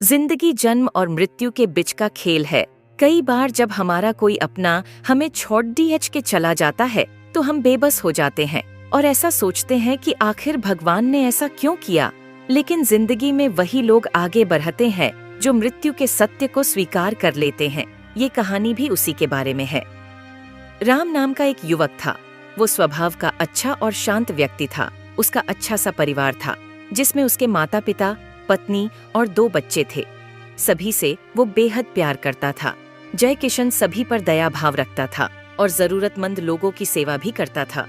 जिंदगी जन्म और मृत्यु के बीच का खेल है। कई बार जब हमारा कोई अपना हमें छोड़ DH के चला जाता है तो हम बेबस हो जाते हैं और ऐसा सोचते हैं कि आखिर भगवान ने ऐसा क्यों किया। लेकिन जिंदगी में वही लोग आगे बढ़ते हैं जो मृत्यु के सत्य को स्वीकार कर लेते हैं। ये कहानी भी उसी के बारे में है। राम नाम का एक युवक था। वो स्वभाव का अच्छा और शांत व्यक्ति था। उसका अच्छा सा परिवार था जिसमें उसके माता पिता, पत्नी और 2 बच्चे थे। सभी से वो बेहद प्यार करता था। जय किशन सभी पर दया भाव रखता था और जरूरतमंद लोगों की सेवा भी करता था।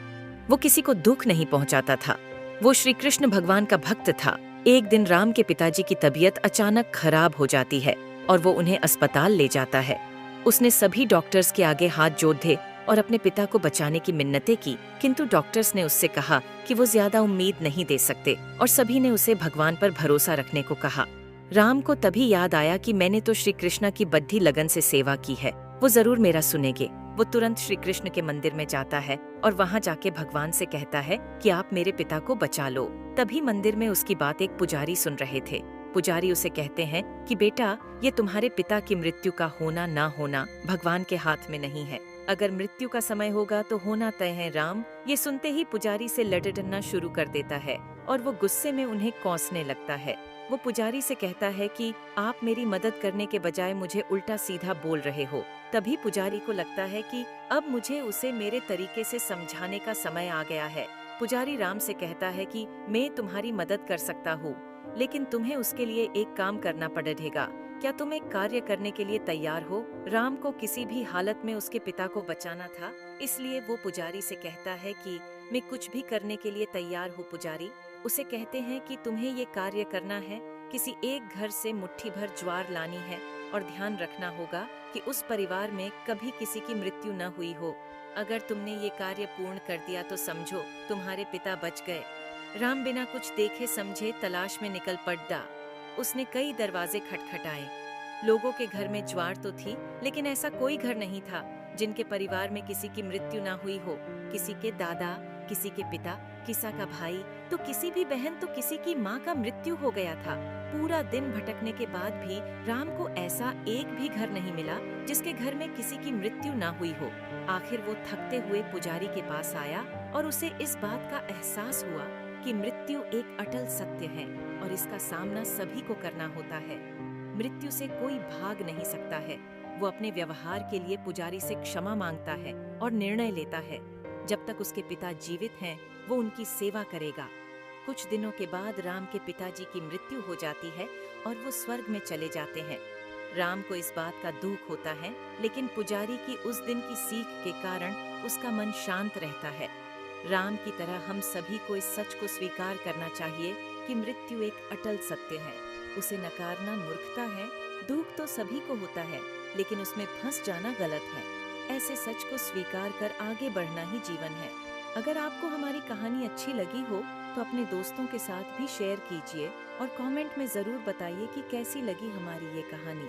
वो किसी को दुख नहीं पहुंचाता था। वो श्री कृष्ण भगवान का भक्त था। एक दिन राम के पिताजी की तबीयत अचानक खराब हो जाती है और वो उन्हें अस्पताल ले जाता है। उसने सभी डॉक्टर्स के आगे हाथ जोड़े और अपने पिता को बचाने की मिन्नतें की, किंतु डॉक्टर्स ने उससे कहा कि वो ज्यादा उम्मीद नहीं दे सकते और सभी ने उसे भगवान पर भरोसा रखने को कहा। राम को तभी याद आया कि मैंने तो श्री कृष्ण की बद्धी लगन से सेवा की है, वो जरूर मेरा सुनेंगे। वो तुरंत श्री कृष्ण के मंदिर में जाता है और वहाँ जाके भगवान से कहता है कि आप मेरे पिता को बचा लो। तभी मंदिर में उसकी बात एक पुजारी सुन रहे थे। पुजारी उसे कहते हैं कि बेटा, ये तुम्हारे पिता की मृत्यु का होना ना होना भगवान के हाथ में नहीं है। अगर मृत्यु का समय होगा तो होना तय है राम। ये सुनते ही पुजारी से लड़ना शुरू कर देता है और वो गुस्से में उन्हें कोसने लगता है। वो पुजारी से कहता है कि आप मेरी मदद करने के बजाय मुझे उल्टा सीधा बोल रहे हो। तभी पुजारी को लगता है कि अब मुझे उसे मेरे तरीके से समझाने का समय आ गया है। पुजारी राम से कहता है कि मैं तुम्हारी मदद कर सकता हूँ, लेकिन तुम्हें उसके लिए एक काम करना पड़ेगा। क्या तुम एक कार्य करने के लिए तैयार हो? राम को किसी भी हालत में उसके पिता को बचाना था, इसलिए वो पुजारी से कहता है कि मैं कुछ भी करने के लिए तैयार हूँ। पुजारी उसे कहते हैं कि तुम्हें ये कार्य करना है, किसी एक घर से मुट्ठी भर ज्वार लानी है और ध्यान रखना होगा कि उस परिवार में कभी किसी की मृत्यु न हुई हो। अगर तुमने ये कार्य पूर्ण कर दिया तो समझो तुम्हारे पिता बच गए। राम बिना कुछ देखे समझे तलाश में निकल पड़ा। उसने कई दरवाजे खटखटाए। लोगों के घर में ज्वार तो थी, लेकिन ऐसा कोई घर नहीं था जिनके परिवार में किसी की मृत्यु ना हुई हो। किसी के दादा, किसी के पिता, किसी का भाई, तो किसी भी बहन, तो किसी की माँ का मृत्यु हो गया था। पूरा दिन भटकने के बाद भी राम को ऐसा एक भी घर नहीं मिला जिसके घर में किसी की मृत्यु ना हुई हो। आखिर वो थकते हुए पुजारी के पास आया और उसे इस बात का एहसास हुआ कि मृत्यु एक अटल सत्य है और इसका सामना सभी को करना होता है। मृत्यु से कोई भाग नहीं सकता है। वो अपने व्यवहार के लिए पुजारी से क्षमा मांगता है और निर्णय लेता है जब तक उसके पिता जीवित हैं वो उनकी सेवा करेगा। कुछ दिनों के बाद राम के पिताजी की मृत्यु हो जाती है और वो स्वर्ग में चले जाते हैं। राम को इस बात का दुख होता है, लेकिन पुजारी की उस दिन की सीख के कारण उसका मन शांत रहता है। राम की तरह हम सभी को इस सच को स्वीकार करना चाहिए कि मृत्यु एक अटल सत्य है। उसे नकारना मूर्खता है। दुख तो सभी को होता है, लेकिन उसमें फंस जाना गलत है। ऐसे सच को स्वीकार कर आगे बढ़ना ही जीवन है। अगर आपको हमारी कहानी अच्छी लगी हो तो अपने दोस्तों के साथ भी शेयर कीजिए और कमेंट में जरूर बताइए कि कैसी लगी हमारी ये कहानी।